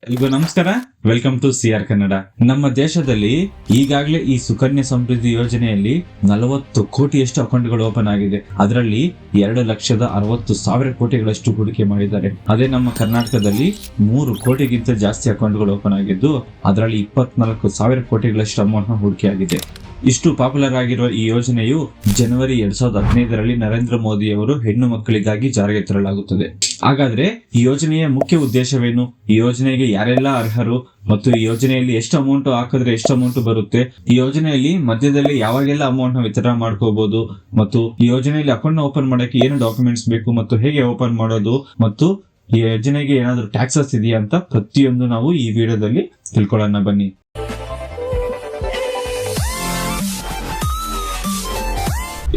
ಎಲ್ರಿಗೂ ನಮಸ್ಕಾರ. Welcome to CR Kannada. ನಮ್ಮ ದೇಶದಲ್ಲಿ ಈಗಾಗಲೇ ಈ ಸುಕನ್ಯಾ ಸಮೃದ್ಧಿ ಯೋಜನೆಯಲ್ಲಿ 40 ಕೋಟಿಯಷ್ಟು ಅಕೌಂಟ್ಗಳು ಓಪನ್ ಆಗಿದೆ. ಅದರಲ್ಲಿ 2,60,000 ಕೋಟಿಗಳಷ್ಟು ಹೂಡಿಕೆ ಮಾಡಿದ್ದಾರೆ. ಅದೇ ನಮ್ಮ ಕರ್ನಾಟಕದಲ್ಲಿ 3 ಕೋಟಿಗಿಂತ ಜಾಸ್ತಿ ಅಕೌಂಟ್ಗಳು ಓಪನ್ ಆಗಿದ್ದು ಅದರಲ್ಲಿ 24,000 ಕೋಟಿಗಳಷ್ಟು ಅಮೌಂಟ್ ಹೂಡಿಕೆ ಆಗಿದೆ. ಇಷ್ಟು ಪಾಪ್ಯುಲರ್ ಆಗಿರುವ ಈ ಯೋಜನೆಯು ಜನವರಿ 2015ರಲ್ಲಿ ನರೇಂದ್ರ ಮೋದಿ ಅವರು ಹೆಣ್ಣು ಮಕ್ಕಳಿಗಾಗಿ ಜಾರಿಗೆ ತರಲಾಗುತ್ತದೆ. ಹಾಗಾದ್ರೆ ಈ ಯೋಜನೆಯ ಮುಖ್ಯ ಉದ್ದೇಶವೇನು? ಈ ಯೋಜನೆಗೆ ಯಾರೆಲ್ಲ ಅರ್ಹರು ಮತ್ತು ಈ ಯೋಜನೆಯಲ್ಲಿ ಎಷ್ಟು ಅಮೌಂಟ್ ಹಾಕಿದ್ರೆ ಎಷ್ಟು ಅಮೌಂಟ್ ಬರುತ್ತೆ? ಈ ಯೋಜನೆಯಲ್ಲಿ ಮಧ್ಯದಲ್ಲಿ ಯಾವಾಗೆಲ್ಲ ಅಮೌಂಟ್ ನ ವಿತ್ಡ್ರಾ ಮಾಡ್ಕೋಬಹುದು ಮತ್ತು ಈ ಯೋಜನೆಯಲ್ಲಿ ಅಕೌಂಟ್ ನ ಓಪನ್ ಮಾಡಕ್ಕೆ ಏನು ಡಾಕ್ಯುಮೆಂಟ್ಸ್ ಬೇಕು ಮತ್ತು ಹೇಗೆ ಓಪನ್ ಮಾಡೋದು ಮತ್ತು ಈ ಯೋಜನೆಗೆ ಏನಾದ್ರು ಟ್ಯಾಕ್ಸಸ್ ಇದೆಯಾ ಅಂತ ಪ್ರತಿಯೊಂದು ನಾವು ಈ ವಿಡಿಯೋದಲ್ಲಿ ತಿಳ್ಕೊಳ್ಳೋಣ ಬನ್ನಿ.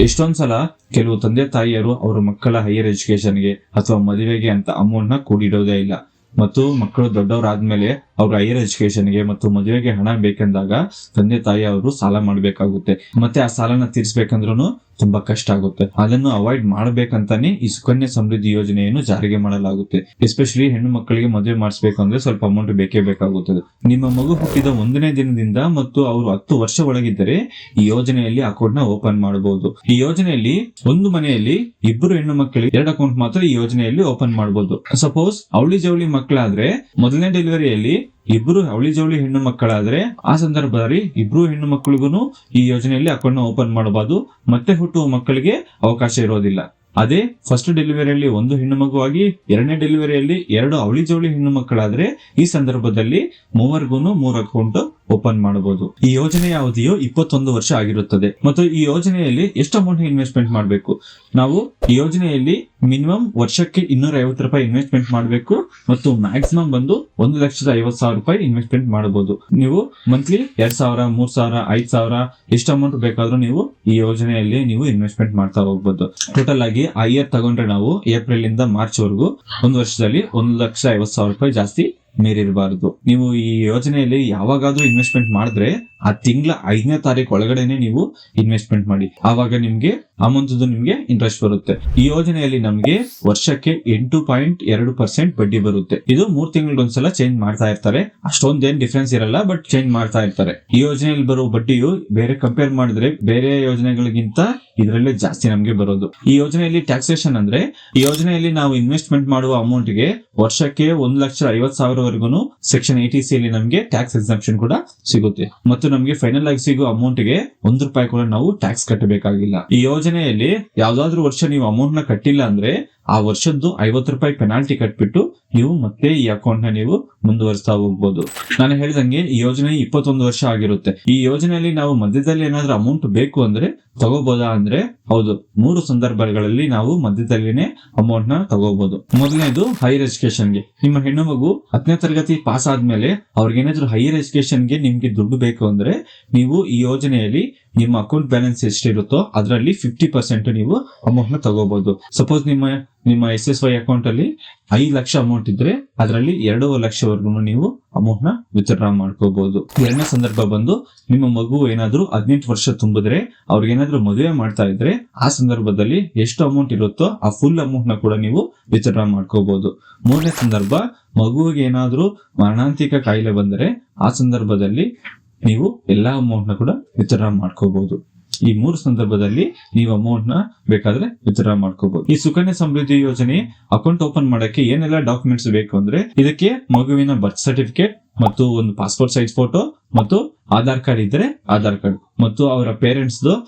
ಎಷ್ಟೊಂದ್ಸಲ ಕೆಲವು ತಂದೆ ತಾಯಿಯರು ಅವರ ಮಕ್ಕಳ ಹೈಯರ್ ಎಜುಕೇಶನ್ಗೆ ಅಥವಾ ಮದುವೆಗೆ ಅಂತ ಅಮೌಂಟ್ ನ ಕೂಡಿಡೋದೇ ಇಲ್ಲ ಮತ್ತು ಮಕ್ಕಳು ದೊಡ್ಡವರಾದ್ಮೇಲೆ ಅವ್ರ ಹೈಯರ್ ಎಜುಕೇಶನ್ಗೆ ಮತ್ತು ಮದುವೆಗೆ ಹಣ ಬೇಕೆಂದಾಗ ತಂದೆ ತಾಯಿ ಅವರು ಸಾಲ ಮಾಡ್ಬೇಕಾಗುತ್ತೆ. ಮತ್ತೆ ಆ ಸಾಲನ ತೀರ್ಸ್ಬೇಕಂದ್ರೂ ತುಂಬಾ ಕಷ್ಟ ಆಗುತ್ತೆ. ಅದನ್ನು ಅವಾಯ್ಡ್ ಮಾಡ್ಬೇಕಂತಾನೆ ಈ ಸುಕನ್ಯಾ ಸಮೃದ್ಧಿ ಯೋಜನೆಯನ್ನು ಜಾರಿಗೆ ಮಾಡಲಾಗುತ್ತೆ. ಎಸ್ಪೆಷಲಿ ಹೆಣ್ಣು ಮಕ್ಕಳಿಗೆ ಮದುವೆ ಮಾಡಿಸ್ಬೇಕಂದ್ರೆ ಸ್ವಲ್ಪ ಅಮೌಂಟ್ ಬೇಕೇ ಬೇಕಾಗುತ್ತದೆ. ನಿಮ್ಮ ಮಗು ಹುಟ್ಟಿದ 1ನೇ ದಿನದಿಂದ ಮತ್ತು ಅವರು 10 ವರ್ಷ ಒಳಗಿದ್ದರೆ ಈ ಯೋಜನೆಯಲ್ಲಿ ಅಕೌಂಟ್ ನ ಓಪನ್ ಮಾಡಬಹುದು. ಈ ಯೋಜನೆಯಲ್ಲಿ ಒಂದು ಮನೆಯಲ್ಲಿ 2 ಹೆಣ್ಣು ಮಕ್ಕಳಿಗೆ 2 ಅಕೌಂಟ್ ಮಾತ್ರ ಈ ಯೋಜನೆಯಲ್ಲಿ ಓಪನ್ ಮಾಡಬಹುದು. ಸಪೋಸ್ ಅವಳಿ ಜವಳಿ ಮಕ್ಕಳಾದ್ರೆ ಮೊದಲನೇ ಡೆಲಿವರಿಯಲ್ಲಿ 2 ಅವಳಿ ಜವಳಿ ಹೆಣ್ಣು ಮಕ್ಕಳಾದ್ರೆ ಆ ಸಂದರ್ಭದಲ್ಲಿ 2 ಹೆಣ್ಣು ಮಕ್ಕಳಿಗೂ ಈ ಯೋಜನೆಯಲ್ಲಿ ಅಕೌಂಟ್ ನ ಓಪನ್ ಮಾಡಬಹುದು. ಮತ್ತೆ ಹುಟ್ಟುವ ಮಕ್ಕಳಿಗೆ ಅವಕಾಶ ಇರೋದಿಲ್ಲ. ಅದೇ ಫಸ್ಟ್ ಡೆಲಿವರಿಯಲ್ಲಿ 1 ಹೆಣ್ಣು ಮಗುವಾಗಿ 2ನೇ ಡೆಲಿವರಿಯಲ್ಲಿ 2 ಅವಳಿ ಜವಳಿ ಹೆಣ್ಣು ಮಕ್ಕಳಾದ್ರೆ ಈ ಸಂದರ್ಭದಲ್ಲಿ 3 ಅಕೌಂಟ್ ಓಪನ್ ಮಾಡಬಹುದು. ಈ ಯೋಜನೆಯ ಅವಧಿಯು 21 ವರ್ಷ ಆಗಿರುತ್ತದೆ. ಮತ್ತು ಈ ಯೋಜನೆಯಲ್ಲಿ ಎಷ್ಟು ಅಮೌಂಟ್ ಇನ್ವೆಸ್ಟ್ಮೆಂಟ್ ಮಾಡಬೇಕು? ನಾವು ಈ ಯೋಜನೆಯಲ್ಲಿ ಮಿನಿಮಮ್ ವರ್ಷಕ್ಕೆ 250 ರೂಪಾಯಿ ಇನ್ವೆಸ್ಟ್ಮೆಂಟ್ ಮಾಡಬೇಕು ಮತ್ತು ಮ್ಯಾಕ್ಸಿಮಮ್ ಬಂದು 1,50,000 ರೂಪಾಯಿ ಇನ್ವೆಸ್ಟ್ಮೆಂಟ್ ಮಾಡಬಹುದು. ನೀವು ಮಂತ್ಲಿ 2,000, 3,000, 5,000 ಎಷ್ಟು ಅಮೌಂಟ್ ಬೇಕಾದ್ರೂ ನೀವು ಈ ಯೋಜನೆಯಲ್ಲಿ ನೀವು ಇನ್ವೆಸ್ಟ್ಮೆಂಟ್ ಮಾಡ್ತಾ ಹೋಗ್ಬೋದು. ಟೋಟಲ್ ಆಗಿ ಆ ಇಯರ್ ತಗೊಂಡ್ರೆ ನಾವು ಏಪ್ರಿಲ್ ಇಂದ ಮಾರ್ಚ್ ವರೆಗೂ ಒಂದು ವರ್ಷದಲ್ಲಿ 1,50,000 ರೂಪಾಯಿ ಜಾಸ್ತಿ ಮೀರಿರಬಾರದು. ನೀವು ಈ ಯೋಜನೆಯಲ್ಲಿ ಯಾವಾಗಾದ್ರೂ ಇನ್ವೆಸ್ಟ್ಮೆಂಟ್ ಮಾಡಿದ್ರೆ ಆ ತಿಂಗಳ 5ನೇ ತಾರೀಕು ಒಳಗಡೆನೆ ನೀವು ಇನ್ವೆಸ್ಟ್ಮೆಂಟ್ ಮಾಡಿ. ಆವಾಗ ನಿಮ್ಗೆ ಅಮೌಂಟ್ ನಿಮ್ಗೆ ಇಂಟ್ರೆಸ್ಟ್ ಬರುತ್ತೆ. ಈ ಯೋಜನೆಯಲ್ಲಿ ನಮ್ಗೆ ವರ್ಷಕ್ಕೆ 8.2% ಬಡ್ಡಿ ಬರುತ್ತೆ. ಇದು 3 ತಿಂಗಳಿಗೊಂದ್ಸಲ ಚೇಂಜ್ ಮಾಡ್ತಾ ಇರ್ತಾರೆ. ಅಷ್ಟೊಂದೇನ್ ಡಿಫ್ರೆನ್ಸ್ ಇರಲ್ಲ, ಬಟ್ ಚೇಂಜ್ ಮಾಡ್ತಾ ಇರ್ತಾರೆ. ಈ ಯೋಜನೆಯಲ್ಲಿ ಬರೋ ಬಡ್ಡಿಯು ಬೇರೆ ಕಂಪೇರ್ ಮಾಡಿದ್ರೆ ಬೇರೆ ಯೋಜನೆಗಳಿಗಿಂತ ಇದರಲ್ಲೇ ಜಾಸ್ತಿ ನಮ್ಗೆ ಬರೋದು. ಈ ಯೋಜನೆಯಲ್ಲಿ ಟ್ಯಾಕ್ಸೇಷನ್ ಅಂದ್ರೆ ಈ ಯೋಜನೆಯಲ್ಲಿ ನಾವು ಇನ್ವೆಸ್ಟ್ಮೆಂಟ್ ಮಾಡುವ ಅಮೌಂಟ್ ಗೆ ವರ್ಷಕ್ಕೆ 1,50,000 ವರೆಗೂ ಸೆಕ್ಷನ್ 80C ಅಲ್ಲಿ ನಮ್ಗೆ ಟ್ಯಾಕ್ಸ್ ಎಕ್ಸಂಪ್ಷನ್ ಕೂಡ ಸಿಗುತ್ತೆ. ಮತ್ತು ನಮ್ಗೆ ಫೈನಲ್ ಆಗಿ ಸಿಗೋ ಅಮೌಂಟ್ ಗೆ 1 ರೂಪಾಯಿ ಕೂಡ ನಾವು ಟ್ಯಾಕ್ಸ್ ಕಟ್ಟಬೇಕಾಗಿಲ್ಲ. ಈ ಯೋಜನೆಯಲ್ಲಿ ಯಾವ್ದಾದ್ರು ವರ್ಷ ನೀವು ಅಮೌಂಟ್ ನ ಕಟ್ಟಿಲ್ಲ ಅಂದ್ರೆ ಆ ವರ್ಷದ್ದು 50 ರೂಪಾಯಿ ಪೆನಾಲ್ಟಿ ಕಟ್ಬಿಟ್ಟು ನೀವು ಮತ್ತೆ ಈ ಅಕೌಂಟ್ ನ ನೀವು ಮುಂದುವರಿಸ್ತಾ ಹೋಗ್ಬೋದು. ನಾನು ಹೇಳಿದಂಗೆ ಈ ಯೋಜನೆ 21 ವರ್ಷ ಆಗಿರುತ್ತೆ. ಈ ಯೋಜನೆಯಲ್ಲಿ ನಾವು ಮಧ್ಯದಲ್ಲಿ ಏನಾದ್ರೂ ಅಮೌಂಟ್ ಬೇಕು ಅಂದ್ರೆ ತಗೋಬಹುದಾ ಅಂದ್ರೆ ಹೌದು, 3 ಸಂದರ್ಭಗಳಲ್ಲಿ ನಾವು ಮಧ್ಯದಲ್ಲಿನೇ ಅಮೌಂಟ್ ನ ತಗೋಬಹುದು. ಮೊದಲನೇದು ಹೈಯರ್ ಎಜುಕೇಶನ್ ಗೆ. ನಿಮ್ಮ ಹೆಣ್ಣು ಮಗು 10ನೇ ತರಗತಿ ಪಾಸ್ ಆದ್ಮೇಲೆ ಅವ್ರಿಗೇನಾದ್ರೂ ಹೈಯರ್ ಎಜುಕೇಶನ್ ಗೆ ನಿಮ್ಗೆ ದುಡ್ಡು ಬೇಕು ಅಂದ್ರೆ ನೀವು ಈ ಯೋಜನೆಯಲ್ಲಿ ನಿಮ್ಮ ಅಕೌಂಟ್ ಬ್ಯಾಲೆನ್ಸ್ ಎಷ್ಟಿರುತ್ತೋ ಅದರಲ್ಲಿ 50% ನೀವು ಅಮೌಂಟ್ ನ ತಗೋಬಹುದು. ಸಪೋಸ್ ನಿಮ್ಮ SSY ಅಕೌಂಟ್ ಅಲ್ಲಿ 5 ಲಕ್ಷ ಅಮೌಂಟ್ ಇದ್ರೆ ಅದರಲ್ಲಿ 2 ಲಕ್ಷವರೆಗೂ ನೀವು ಅಮೌಂಟ್ ನ ವಿತ್ಡ್ರಾ ಮಾಡ್ಕೋಬಹುದು. 2ನೇ ಸಂದರ್ಭ ಬಂದು ನಿಮ್ಮ ಮಗು ಏನಾದ್ರೂ 18 ವರ್ಷ ತುಂಬಿದ್ರೆ ಅವ್ರಿಗೇನಾದ್ರೂ ಮದುವೆ ಮಾಡ್ತಾ ಇದ್ರೆ ಆ ಸಂದರ್ಭದಲ್ಲಿ ಎಷ್ಟು ಅಮೌಂಟ್ ಇರುತ್ತೋ ಆ ಫುಲ್ ಅಮೌಂಟ್ ನ ಕೂಡ ನೀವು ವಿತ್ಡ್ರಾ ಮಾಡ್ಕೋಬಹುದು. 3ನೇ ಸಂದರ್ಭ ಮಗುವಿಗೆ ಏನಾದ್ರೂ ಮರಣಾಂತಿಕ ಕಾಯಿಲೆ ಬಂದರೆ ಆ ಸಂದರ್ಭದಲ್ಲಿ ನೀವು ಎಲ್ಲಾ ಅಮೌಂಟ್ ನ ಕೂಡ ವಿತ್ಡ್ರಾ ಮಾಡ್ಕೋಬಹುದು. ಈ 3 ಸಂದರ್ಭದಲ್ಲಿ ನೀವು ಅಮೌಂಟ್ ನ ಬೇಕಾದ್ರೆ ವಿತ್ಡ್ರಾ ಮಾಡ್ಕೋಬಹುದು. ಈ ಸುಕನ್ಯಾ ಸಮೃದ್ಧಿ ಯೋಜನೆ ಅಕೌಂಟ್ ಓಪನ್ ಮಾಡಕ್ಕೆ ಏನೆಲ್ಲ ಡಾಕ್ಯುಮೆಂಟ್ಸ್ ಬೇಕು ಅಂದ್ರೆ ಇದಕ್ಕೆ ಮಗುವಿನ ಬರ್ತ್ ಸರ್ಟಿಫಿಕೇಟ್ ಮತ್ತು ಒಂದು ಪಾಸ್ಪೋರ್ಟ್ ಸೈಜ್ ಫೋಟೋ ಮತ್ತು ಆಧಾರ್ ಕಾರ್ಡ್ ಇದ್ರೆ ಆಧಾರ್ ಕಾರ್ಡ್ ಮತ್ತು ಅವರ parents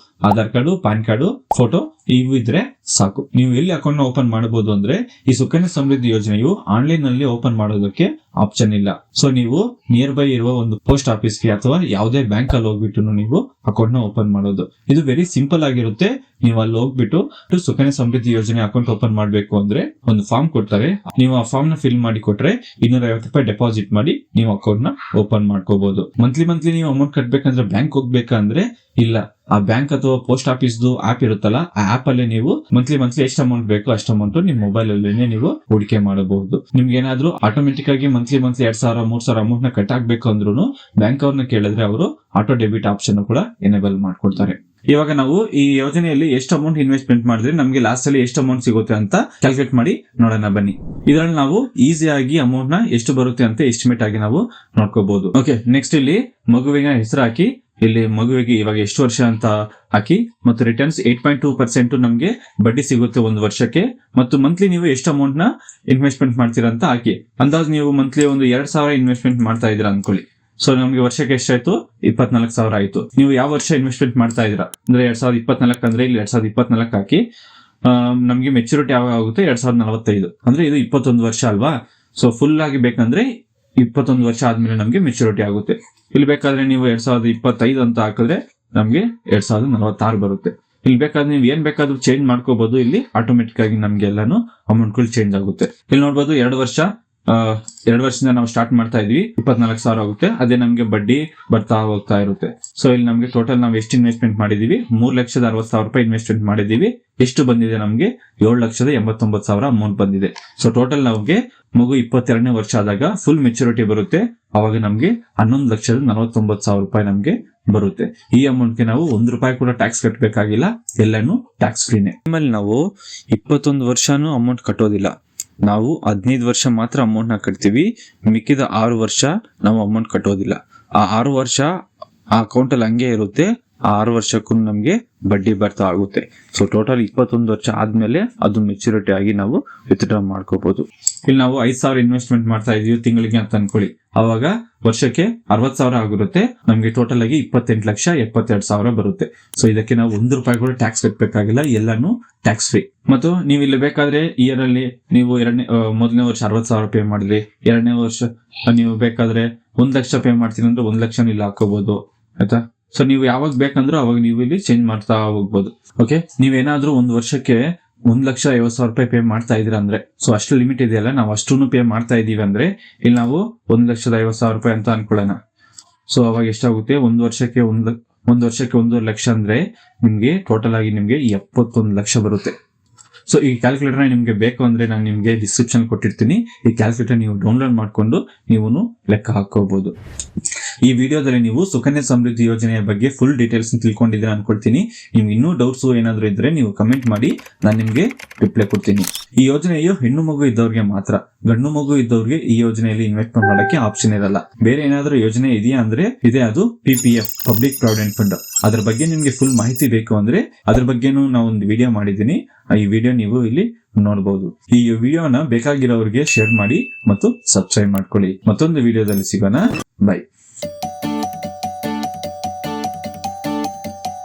Aadhaar card, PAN card, photo ಇವು ಇದ್ರೆ ಸಾಕು. ನೀವು ಎಲ್ಲಿ ಅಕೌಂಟ್ ನ ಓಪನ್ ಮಾಡಬಹುದು ಅಂದ್ರೆ ಈ ಸುಕನ್ಯಾ ಸಮೃದ್ಧಿ ಯೋಜನೆಯು ಆನ್ಲೈನ್ ನಲ್ಲಿ ಓಪನ್ ಮಾಡೋದಕ್ಕೆ ಆಪ್ಷನ್ ಇಲ್ಲ. ಸೊ ನೀವು ನಿಯರ್ ಬೈ ಇರುವ ಒಂದು ಪೋಸ್ಟ್ ಆಫೀಸ್ಗೆ ಅಥವಾ ಯಾವುದೇ ಬ್ಯಾಂಕ್ ಅಲ್ಲಿ ಹೋಗ್ಬಿಟ್ಟು ನೀವು ಅಕೌಂಟ್ ನ ಓಪನ್ ಮಾಡೋದು. ಇದು ವೆರಿ ಸಿಂಪಲ್ ಆಗಿರುತ್ತೆ. ನೀವು ಅಲ್ಲಿ ಹೋಗ್ಬಿಟ್ಟು ಸುಕನ್ಯಾ ಸಮೃದ್ಧಿ ಯೋಜನೆ ಅಕೌಂಟ್ ಓಪನ್ ಮಾಡ್ಬೇಕು ಅಂದ್ರೆ ಒಂದು ಫಾರ್ಮ್ ಕೊಡ್ತಾರೆ. ನೀವು ಆ ಫಾರ್ಮ್ ನ ಫಿಲ್ ಮಾಡಿ ಕೊಟ್ರೆ 250 ರೂಪಾಯಿ ಡೆಪಾಸಿಟ್ ಮಾಡಿ ನೀವು ಅಕೌಂಟ್ ನ ಓಪನ್ ಮಾಡ್ಕೋಬಹುದು. ಮಂತ್ಲಿ ನೀವು ಅಮೌಂಟ್ ಕಟ್ಬೇಕಂದ್ರೆ ಬ್ಯಾಂಕ್ ಹೋಗ್ಬೇಕಂದ್ರೆ ಇಲ್ಲ, ಆ ಬ್ಯಾಂಕ್ ಅಥವಾ ಪೋಸ್ಟ್ ಆಫೀಸ್ ಆಪ್ ಇರುತ್ತಲ್ಲ ಆ ಆಪ್ ಅಲ್ಲಿ ನೀವು ಮಂತ್ಲಿ ಎಷ್ಟು ಅಮೌಂಟ್ ಬೇಕು ಅಷ್ಟು ಅಮೌಂಟ್ ನಿಮ್ ಮೊಬೈಲ್ ಅಲ್ಲೇನೆ ನೀವು ಹೂಡಿಕೆ ಮಾಡಬಹುದು. ನಿಮ್ಗೆ ಏನಾದ್ರೂ ಆಟೋಮೆಟಿಕ್ ಆಗಿ ಮಂತ್ಲಿ 2,000, 3,000 ಅಮೌಂಟ್ ನ ಕಟ್ ಆಗ್ಬೇಕು ಅಂದ್ರೂ ಬ್ಯಾಂಕ್ ಅವ್ರನ್ನ ಕೇಳಿದ್ರೆ ಅವರು ಆಟೋ ಡೆಬಿಟ್ ಆಪ್ಷನ್ ಕೂಡ ಎನೇಬಲ್ ಮಾಡ್ಕೊಡ್ತಾರೆ. ಇವಾಗ ನಾವು ಈ ಯೋಜನೆಯಲ್ಲಿ ಎಷ್ಟು ಅಮೌಂಟ್ ಇನ್ವೆಸ್ಟ್ಮೆಂಟ್ ಮಾಡಿದ್ರೆ ನಮಗೆ ಲಾಸ್ಟ್ ಅಲ್ಲಿ ಎಷ್ಟು ಅಮೌಂಟ್ ಸಿಗುತ್ತೆ ಅಂತ ಕ್ಯಾಲ್ಕುಲೇಟ್ ಮಾಡಿ ನೋಡೋಣ ಬನ್ನಿ. ಇದರಲ್ಲಿ ನಾವು ಈಸಿಯಾಗಿ ಅಮೌಂಟ್ ನ ಎಷ್ಟು ಬರುತ್ತೆ ಅಂತ ಎಸ್ಟಿಮೇಟ್ ಆಗಿ ನಾವು ನೋಡ್ಕೋಬಹುದು. ಓಕೆ, ನೆಕ್ಸ್ಟ್ ಇಲ್ಲಿ ಮಗುವಿನ ಹೆಸರು ಹಾಕಿ, ಇಲ್ಲಿ ಮಗುವಿಗೆ ಇವಾಗ ಎಷ್ಟು ವರ್ಷ ಅಂತ ಹಾಕಿ, ಮತ್ತು ರಿಟರ್ನ್ಸ್ 8.2% ನಮಗೆ ಬಡ್ಡಿ ಸಿಗುತ್ತೆ ಒಂದು ವರ್ಷಕ್ಕೆ, ಮತ್ತು ಮಂತ್ಲಿ ನೀವು ಎಷ್ಟು ಅಮೌಂಟ್ ನ ಇನ್ವೆಸ್ಟ್ಮೆಂಟ್ ಮಾಡ್ತೀರಾ ಅಂತ ಹಾಕಿ. ಅಂದಾಜು ನೀವು ಮಂತ್ಲಿ ಒಂದು 2,000 ಇನ್ವೆಸ್ಟ್ಮೆಂಟ್ ಮಾಡ್ತಾ ಇದೀರಾ ಅನ್ಕೊಳ್ಳಿ. ಸೊ ನಮ್ಗೆ ವರ್ಷಕ್ಕೆ ಎಷ್ಟಾಯ್ತು? 24,000 ಆಯ್ತು. ನೀವು ಯಾವ ವರ್ಷ ಇನ್ವೆಸ್ಟ್ಮೆಂಟ್ ಮಾಡ್ತಾ ಇದೀರಾ ಅಂದ್ರೆ 2024 ಅಂದ್ರೆ ಇಲ್ಲಿ 2024 ಹಾಕಿ. ನಮ್ಗೆ ಮೆಚುರಿಟಿ ಯಾವಾಗ ಆಗುತ್ತೆ? 2045 ಅಂದ್ರೆ ಇದು 21 ವರ್ಷ ಅಲ್ವಾ. ಸೊ ಫುಲ್ ಆಗಿ ಬೇಕಂದ್ರೆ 21 ವರ್ಷ ಆದ್ಮೇಲೆ ನಮ್ಗೆ ಮೆಚುರಿಟಿ ಆಗುತ್ತೆ. ಇಲ್ಲಿ ಬೇಕಾದ್ರೆ ನೀವು 2025 ಅಂತ ಹಾಕಿದ್ರೆ ನಮ್ಗೆ 2046 ಬರುತ್ತೆ. ಇಲ್ಲಿ ಬೇಕಾದ್ರೆ ನೀವು ಏನ್ ಬೇಕಾದ್ರೂ ಚೇಂಜ್ ಮಾಡ್ಕೋಬಹುದು. ಇಲ್ಲಿ ಆಟೋಮೆಟಿಕ್ ಆಗಿ ನಮ್ಗೆ ಎಲ್ಲಾನು ಅಮೌಂಟ್ ಗಳು ಚೇಂಜ್ ಆಗುತ್ತೆ. ಇಲ್ಲಿ ನೋಡ್ಬೋದು 2 ವರ್ಷದಿಂದ ನಾವು ಸ್ಟಾರ್ಟ್ ಮಾಡ್ತಾ ಇದ್ವಿ, 24,000 ಆಗುತ್ತೆ. ಅದೇ ನಮ್ಗೆ ಬಡ್ಡಿ ಬರ್ತಾ ಹೋಗ್ತಾ ಇರುತ್ತೆ. ಸೊ ಇಲ್ಲಿ ನಮ್ಗೆ ಟೋಟಲ್ ನಾವು ಎಷ್ಟು ಇನ್ವೆಸ್ಟ್ಮೆಂಟ್ ಮಾಡಿದೀವಿ? 3,60,000 ರೂಪಾಯಿ ಇನ್ವೆಸ್ಟ್ಮೆಂಟ್ ಮಾಡಿದೀವಿ. ಎಷ್ಟು ಬಂದಿದೆ ನಮ್ಗೆ? 7,89,000 ಅಮೌಂಟ್ ಬಂದಿದೆ. ಸೊ ಟೋಟಲ್ ನಮ್ಗೆ ಮಗು 22ನೇ ವರ್ಷ ಆದಾಗ ಫುಲ್ ಮೆಚುರಿಟಿ ಬರುತ್ತೆ. ಅವಾಗ ನಮ್ಗೆ 11,49,000 ರೂಪಾಯಿ ನಮ್ಗೆ ಬರುತ್ತೆ. ಈ ಅಮೌಂಟ್ ಗೆ ನಾವು 1 ರೂಪಾಯಿ ಕೂಡ ಟ್ಯಾಕ್ಸ್ ಕಟ್ಟಬೇಕಾಗಿಲ್ಲ, ಎಲ್ಲಾನು ಟ್ಯಾಕ್ಸ್ ಫ್ರೀನೇ. ಆಮೇಲೆ ನಾವು 21 ವರ್ಷನೂ ಅಮೌಂಟ್ ಕಟ್ಟೋದಿಲ್ಲ, ನಾವು 15 ವರ್ಷ ಮಾತ್ರ ಅಮೌಂಟ್ ನ ಕಟ್ತೀವಿ. ಮಿಕ್ಕಿದ 6 ವರ್ಷ ನಾವು ಅಮೌಂಟ್ ಕಟ್ಟೋದಿಲ್ಲ. ಆ 6 ವರ್ಷ ಆ ಅಕೌಂಟ್ ಅಲ್ಲಿ ಹಂಗೆ ಇರುತ್ತೆ. ಆ 6 ವರ್ಷಕ್ಕೂ ನಮ್ಗೆ ಬಡ್ಡಿ ಬರ್ತಾ ಆಗುತ್ತೆ. ಸೊ ಟೋಟಲ್ 21 ವರ್ಷ ಆದ್ಮೇಲೆ ಅದು ಮೆಚುರಿಟಿ ಆಗಿ ನಾವು ವಿತ್ಡ್ರಾ ಮಾಡ್ಕೋಬಹುದು. ಇಲ್ಲಿ ನಾವು 5,000 ಇನ್ವೆಸ್ಟ್ಮೆಂಟ್ ಮಾಡ್ತಾ ಇದೀವಿ ತಿಂಗಳಿಗೆ ಅಂತ ಅನ್ಕೊಳ್ಳಿ. ಅವಾಗ ವರ್ಷಕ್ಕೆ 60,000 ಆಗಿರುತ್ತೆ. ನಮ್ಗೆ ಟೋಟಲ್ ಆಗಿ 28,72,000 ಬರುತ್ತೆ. ಸೊ ಇದಕ್ಕೆ ನಾವು 1 ರೂಪಾಯಿ ಕೂಡ ಟ್ಯಾಕ್ಸ್ ಕಟ್ಟಬೇಕಾಗಿಲ್ಲ, ಎಲ್ಲಾನು ಟ್ಯಾಕ್ಸ್ ಫ್ರೀ. ಮತ್ತು ನೀವು ಇಲ್ಲಿ ಬೇಕಾದ್ರೆ ಇಯರ್ ಅಲ್ಲಿ ನೀವು ಮೊದಲನೇ ವರ್ಷ 60,000 ಪೇ ಮಾಡಿದ್ರಿ, 2ನೇ ವರ್ಷ ನೀವು ಬೇಕಾದ್ರೆ 1 ಲಕ್ಷ ಪೇ ಮಾಡ್ತೀನಿ ಅಂದ್ರೆ 1 ಲಕ್ಷ ಇಲ್ಲಿ ಹಾಕೋಬಹುದು, ಆಯ್ತಾ. ಸೊ ನೀವು ಯಾವಾಗ ಬೇಕಂದ್ರೂ ಅವಾಗ ನೀವು ಇಲ್ಲಿ ಚೇಂಜ್ ಮಾಡ್ತಾ ಹೋಗ್ಬೋದು. ಓಕೆ, ನೀವೇನಾದ್ರೂ 1 ವರ್ಷಕ್ಕೆ 1,50,000 ರೂಪಾಯಿ ಪೇ ಮಾಡ್ತಾ ಇದ್ರ ಅಂದ್ರೆ, ಸೊ ಅಷ್ಟು ಲಿಮಿಟ್ ಇದೆಯಲ್ಲ, ನಾವು ಅಷ್ಟನ್ನು ಪೇ ಮಾಡ್ತಾ ಇದೀವಿ ಅಂದ್ರೆ ಇಲ್ಲಿ ನಾವು 1,50,000 ರೂಪಾಯಿ ಅಂತ ಅನ್ಕೊಳ್ಳೋಣ. ಸೊ ಅವಾಗ ಎಷ್ಟಾಗುತ್ತೆ? 1 ವರ್ಷಕ್ಕೆ 1 ಲಕ್ಷ ಅಂದ್ರೆ ನಿಮ್ಗೆ ಟೋಟಲ್ ಆಗಿ ನಿಮ್ಗೆ 71 ಲಕ್ಷ ಬರುತ್ತೆ. ಸೊ ಈ ಕ್ಯಾಲ್ಕುಲೇಟರ್ ನಿಮ್ಗೆ ಬೇಕು ಅಂದ್ರೆ ನಾನು ನಿಮ್ಗೆ ಡಿಸ್ಕ್ರಿಪ್ಷನ್ ಕೊಟ್ಟಿರ್ತೀನಿ. ಈ ಕ್ಯಾಲ್ಕುಲೇಟರ್ ನೀವು ಡೌನ್ಲೋಡ್ ಮಾಡ್ಕೊಂಡು ನೀವು ಲೆಕ್ಕ ಹಾಕೋಬಹುದು. ಈ ವಿಡಿಯೋದಲ್ಲಿ ನೀವು ಸುಕನ್ಯಾ ಸಮೃದ್ಧಿ ಯೋಜನೆಯ ಬಗ್ಗೆ ಫುಲ್ ಡೀಟೇಲ್ಸ್ ತಿಳ್ಕೊಂಡಿದ್ದೀರಾ ಅನ್ಕೊಳ್ತೀನಿ. ನಿಮ್ಗೆ ಇನ್ನೂ ಡೌಟ್ಸ್ ಏನಾದ್ರು ಇದ್ರೆ ನೀವು ಕಮೆಂಟ್ ಮಾಡಿ, ನಾನು ನಿಮ್ಗೆ ರಿಪ್ಲೈ ಕೊಡ್ತೀನಿ. ಈ ಯೋಜನೆಯು ಹೆಣ್ಣು ಮಗು ಇದ್ದವ್ರಿಗೆ ಮಾತ್ರ, ಗಂಡು ಮಗು ಇದ್ದವ್ರಿಗೆ ಈ ಯೋಜನೆಯಲ್ಲಿ ಇನ್ವೆಸ್ಟ್ಮೆಂಟ್ ಮಾಡಕ್ಕೆ ಆಪ್ಷನ್ ಇರಲ್ಲ. ಬೇರೆ ಏನಾದ್ರೂ ಯೋಜನೆ ಇದೆಯಾ ಅಂದ್ರೆ ಇದೆ, ಅದು PPF ಪಬ್ಲಿಕ್ ಪ್ರಾವಿಡೆಂಟ್ ಫಂಡ್. ಅದ್ರ ಬಗ್ಗೆ ನಿಮ್ಗೆ ಫುಲ್ ಮಾಹಿತಿ ಬೇಕು ಅಂದ್ರೆ ಅದ್ರ ಬಗ್ಗೆನೂ ನಾವು ಒಂದು ವಿಡಿಯೋ ಮಾಡಿದ್ದೀನಿ. ಈ ವಿಡಿಯೋ ನೀವು ಇಲ್ಲಿ ನೋಡಬಹುದು. ಈ ವಿಡಿಯೋನ ಬೇಕಾಗಿರೋರಿಗೆ ಶೇರ್ ಮಾಡಿ ಮತ್ತು ಸಬ್ಸ್ಕ್ರೈಬ್ ಮಾಡ್ಕೊಳ್ಳಿ. ಮತ್ತೊಂದು ವಿಡಿಯೋದಲ್ಲಿ ಸಿಗೋಣ. ಬೈ.